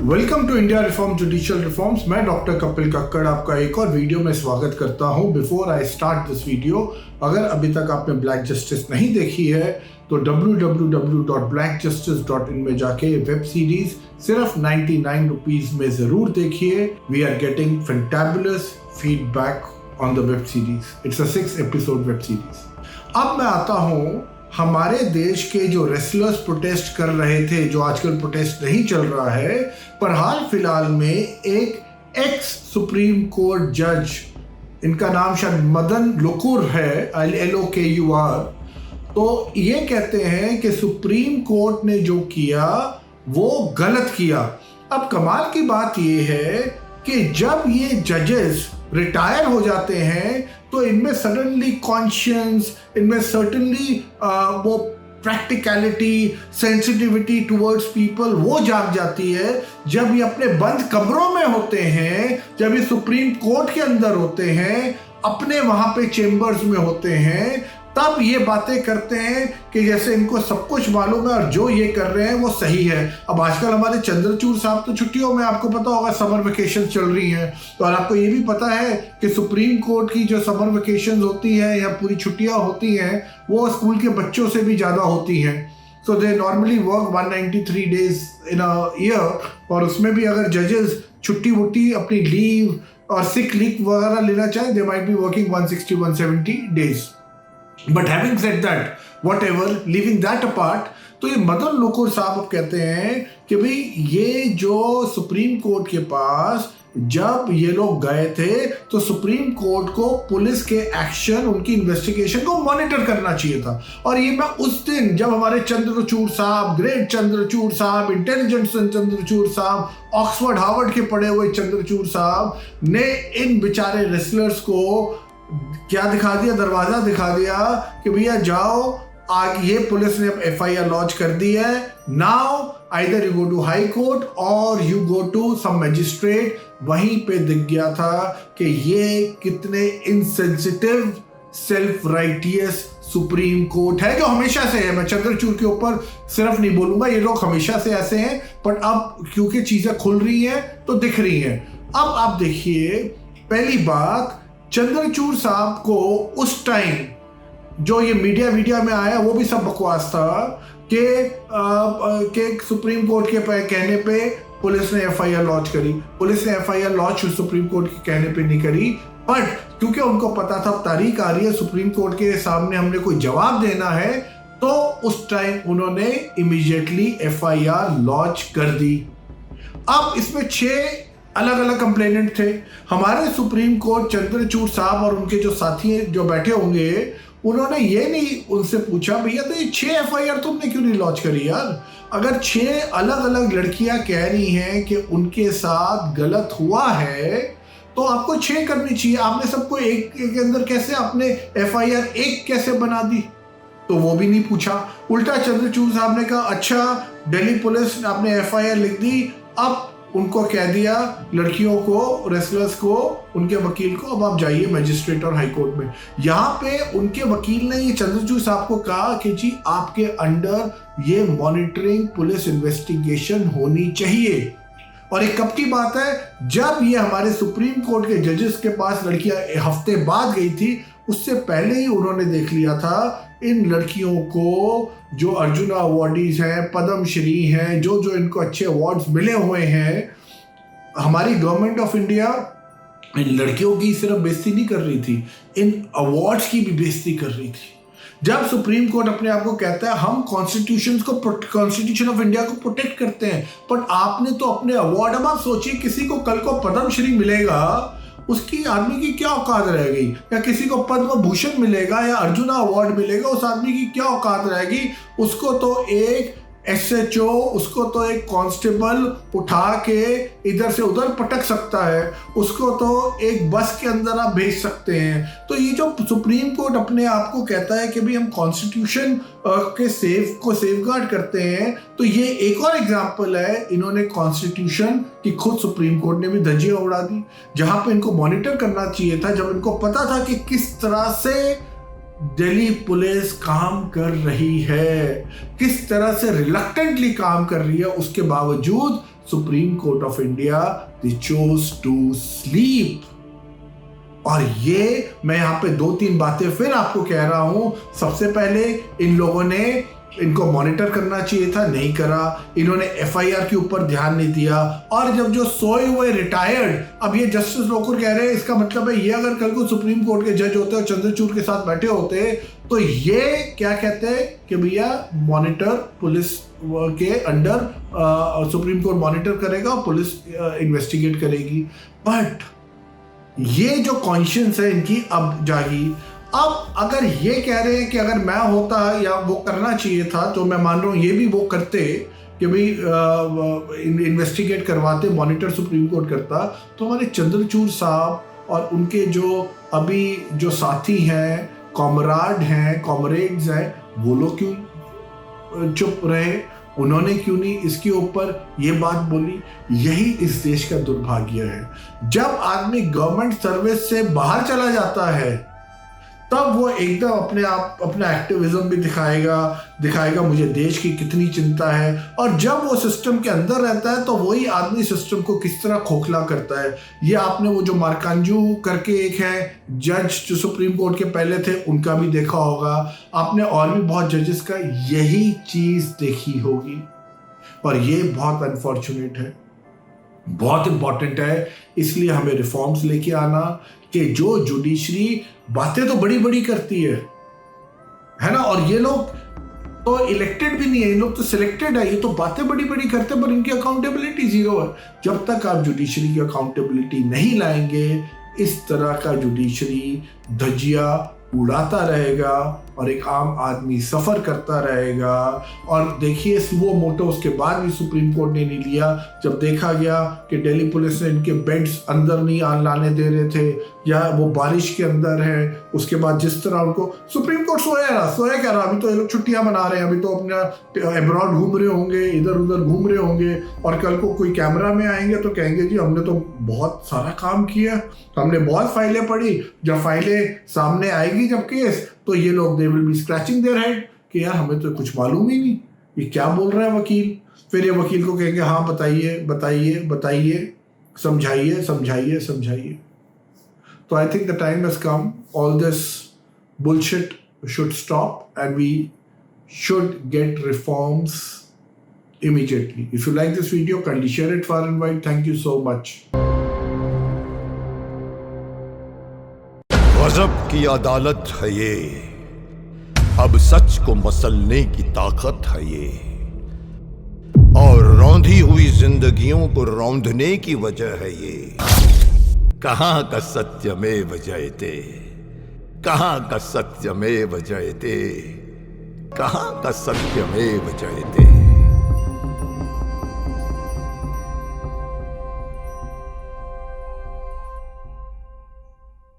Welcome to India reform judicial reforms. मैं doctor Kapil Kakkar आपका एक और वीडियो में स्वागत करता हूं। Before I start this video, अगर अभी तक आपने ब्लैक जस्टिस नहीं देखी है तो www.blackjustice.in में जाके वेब सीरीज सिर्फ 99 रुपीज में जरूर देखिए। We are getting fantabulous feedback on the web series. It's a 6 episode web series. अब मैं आता हूँ हमारे देश के जो रेसलर्स प्रोटेस्ट कर रहे थे, जो आजकल प्रोटेस्ट नहीं चल रहा है, पर हाल फिलहाल में एक एक्स सुप्रीम कोर्ट जज, इनका नाम शायद मदन लोकुर है, LOKUR, तो ये कहते हैं कि सुप्रीम कोर्ट ने जो किया वो गलत किया। अब कमाल की बात ये है कि जब ये जजेस रिटायर हो जाते हैं तो इनमें सडनली कॉन्शियंस, इनमें सर्टनली वो प्रैक्टिकलिटी, सेंसिटिविटी टुवर्ड्स पीपल वो जाग जाती है जब ये अपने बंद कमरों में होते हैं, जब ये सुप्रीम कोर्ट के अंदर होते हैं, अपने वहां पे चेम्बर्स में होते हैं, तब ये बातें करते हैं कि जैसे इनको सब कुछ मालूम है और जो ये कर रहे हैं वो सही है। अब आजकल हमारे चंद्रचूड़ साहब तो छुट्टियों में, आपको पता होगा समर वेकेशन चल रही हैं, तो और आपको ये भी पता है कि सुप्रीम कोर्ट की जो समर वेकेशन होती है या पूरी छुट्टियां होती हैं वो स्कूल के बच्चों से भी ज़्यादा होती हैं। So they normally work 193 days in a year, और उसमें भी अगर जजेस छुट्टी वुट्टी अपनी लीव और सिक लीव वगैरह लेना चाहें, they might be working 160-170 days. But having said that, whatever, leaving that apart, तो ये मदन लोकुर साहब कहते हैं कि भाई ये जो सुप्रीम कोर्ट के पास जब ये लोग गए थे तो सुप्रीम कोर्ट को पुलिस के एक्शन, उनकी इन्वेस्टिगेशन को मॉनिटर करना चाहिए था। और ये मैं उस दिन जब हमारे चंद्रचूड़ साहब, ग्रेट चंद्रचूड़ साहब, इंटेलिजेंस चंद्रचूड़ साहब, ऑक्सफोर्ड हार्वर्ड के पढ़े हुए चंद्रचूड़ साहब ने इन बेचारे रेसलर्स को क्या दिखा दिया, दरवाजा दिखा दिया कि भैया जाओ, आगे ये पुलिस ने FIR लॉन्च कर दी है, now either you go to high court और you go to some magistrate. वहीं पे दिख गया था कि ये कितने insensitive, self righteous supreme court है, जो हमेशा से है। मैं चंद्रचूड़ के ऊपर सिर्फ नहीं बोलूंगा, ये लोग हमेशा से ऐसे हैं, पर अब क्योंकि चीजें खुल रही हैं तो दिख रही हैं। अब आप देखिए, पहली बात, चंद्रचूड़ साहब को उस टाइम जो ये मीडिया में आया वो भी सब बकवास था कि सुप्रीम कोर्ट के कहने पे पुलिस ने FIR लॉन्च करी। पुलिस ने FIR लॉन्च सुप्रीम कोर्ट के कहने पे नहीं करी, बट क्योंकि उनको पता था तारीख आ रही है, सुप्रीम कोर्ट के सामने हमने कोई जवाब देना है, तो उस टाइम उन्होंने इमीडिएटली FIR लॉन्च कर दी। अब इसमें 6 अलग अलग कंप्लेनेंट थे। हमारे सुप्रीम कोर्ट चंद्रचूड़ साहब और उनके जो साथी जो बैठे होंगे, उन्होंने ये नहीं उनसे पूछा भैया तो ये 6 FIR तुमने क्यों नहीं लॉन्च करी यार? अगर 6 अलग अलग लड़कियां कह रही हैं कि उनके साथ गलत हुआ है तो आपको 6 करनी चाहिए। आपने सबको एक के अंदर कैसे आपने FIR 1 कैसे बना दी? तो वो भी नहीं पूछा। उल्टा चंद्रचूड़ साहब ने कहा अच्छा दिल्ली पुलिस आपने FIR लिख दी, अब उनको कह दिया लड़कियों को, रेसलर्स को, उनके वकील को, अब आप जाइए मजिस्ट्रेट और हाई कोर्ट में। यहाँ पे उनके वकील ने ये चंद्रचूड़ साहब को कहा कि जी आपके अंडर ये मॉनिटरिंग पुलिस इन्वेस्टिगेशन होनी चाहिए। और एक कब की बात है, जब ये हमारे सुप्रीम कोर्ट के जजेस के पास लड़कियां हफ्ते बाद गई थी, उससे पहले ही उन्होंने देख लिया था इन लड़कियों को, जो अर्जुना अवार्डीज हैं, पद्मश्री हैं, जो जो इनको अच्छे अवार्ड्स मिले हुए हैं, हमारी गवर्नमेंट ऑफ इंडिया इन लड़कियों की सिर्फ बेइज्जती नहीं कर रही थी, इन अवार्ड्स की भी बेइज्जती कर रही थी। जब सुप्रीम कोर्ट अपने आप को कहता है हम कॉन्स्टिट्यूशन ऑफ इंडिया को प्रोटेक्ट करते हैं, बट आपने तो अपने अवार्ड, अब आप सोचिए किसी को कल को पद्मश्री मिलेगा, उसकी आदमी की क्या औकात रहेगी, या किसी को पद्म भूषण मिलेगा या अर्जुना अवार्ड मिलेगा, उस आदमी की क्या औकात रहेगी? उसको तो एक SHO, उसको तो एक कांस्टेबल उठा के इधर से उधर पटक सकता है, उसको तो एक बस के अंदर आप भेज सकते हैं। तो ये जो सुप्रीम कोर्ट अपने आप को कहता है कि भाई हम कॉन्स्टिट्यूशन के सेफगार्ड करते हैं, तो ये एक और एग्जांपल है, इन्होंने कॉन्स्टिट्यूशन की खुद सुप्रीम कोर्ट ने भी धज्जियां उड़ा दी। जहां पे इनको मॉनिटर करना चाहिए था, जब इनको पता था कि किस तरह से दिल्ली पुलिस काम कर रही है, किस तरह से रिलक्टेंटली काम कर रही है, उसके बावजूद Supreme Court of India, they chose to sleep. और ये मैं यहाँ पे 2-3 बातें फिर आपको कह रहा हूं। सबसे पहले इन लोगों ने इनको मॉनिटर करना चाहिए था, नहीं करा। इन्होंने एफआईआर के ऊपर ध्यान नहीं दिया। और जब जो सोए हुए रिटायर्ड, अब ये जस्टिस लोकुर कह रहे हैं, इसका मतलब है ये अगर कल को सुप्रीम कोर्ट के जज होते और चंद्रचूड़ के साथ बैठे होते तो ये क्या कहते हैं कि भैया मॉनिटर पुलिस के अंडर सुप्रीम कोर्ट मॉनिटर करेगा और पुलिस इन्वेस्टिगेट करेगी। बट ये जो कॉन्शियंस है इनकी अब जागी। अब अगर ये कह रहे हैं कि अगर मैं होता या वो करना चाहिए था, तो मैं मान रहा हूँ ये भी वो करते कि भाई इन्वेस्टिगेट करवाते, मॉनिटर सुप्रीम कोर्ट करता, तो हमारे चंद्रचूड़ साहब और उनके जो अभी जो साथी हैं, कॉमराड हैं, कॉमरेड्स हैं, वो लोग क्यों चुप रहे? उन्होंने क्यों नहीं इसके ऊपर ये बात बोली? यही इस देश का दुर्भाग्य है। जब आदमी गवर्नमेंट सर्विस से बाहर चला जाता है तब वो एकदम अपने आप अपना एक्टिविज्म भी दिखाएगा मुझे देश की कितनी चिंता है। और जब वो सिस्टम के अंदर रहता है तो वही आदमी सिस्टम को किस तरह खोखला करता है। ये आपने वो जो मार्कांजू करके एक है जज जो सुप्रीम कोर्ट के पहले थे, उनका भी देखा होगा आपने, और भी बहुत जजेस का यही चीज देखी होगी। और ये बहुत अनफॉर्चुनेट है, बहुत इंपॉर्टेंट है। इसलिए हमें रिफॉर्म्स लेके आना कि जो जुडिशरी बातें तो बड़ी बड़ी करती है ना, और ये लोग तो इलेक्टेड भी नहीं है, इन लोग तो सिलेक्टेड है, ये तो बातें बड़ी बड़ी करते हैं पर इनकी अकाउंटेबिलिटी जीरो है। जब तक आप जुडिशरी की अकाउंटेबिलिटी नहीं लाएंगे, इस तरह का जुडिशरी धज्जिया उड़ाता रहेगा और एक आम आदमी सफ़र करता रहेगा। और देखिए वो मोटो उसके बाद भी सुप्रीम कोर्ट ने नहीं लिया, जब देखा गया कि दिल्ली पुलिस ने इनके बेड्स अंदर नहीं लाने दे रहे थे या वो बारिश के अंदर है। उसके बाद जिस तरह उनको सुप्रीम कोर्ट सोया क्या रहा, अभी तो ये लोग छुट्टियां मना रहे हैं, अभी तो अपना एब्रॉड घूम रहे होंगे, इधर उधर घूम रहे होंगे, और कल को कोई कैमरा में आएंगे तो कहेंगे जी हमने तो बहुत सारा काम किया, हमने बहुत फाइलें पढ़ी। जब फाइलें सामने आएगी जब केस, तो ये लोग they will be scratching their head कि यार हमें तो कुछ मालूम ही नहीं, ये क्या बोल रहा है वकील। फिर ये वकील को कहेंगे हाँ बताइए, समझाइए। So I think the time has come. All this bullshit should stop and we should get reforms immediately. If you like this video, kindly share it far and wide. Thank you so much. गज़ब की अदालत है ये, अब सच को मसलने की ताकत है ये, और रौंधी हुई जिंदगियों को रौंदने की वजह है ये। कहाँ का सत्यमेव जयते, कहाँ का सत्यमेव जयते, कहाँ का सत्यमेव जयते।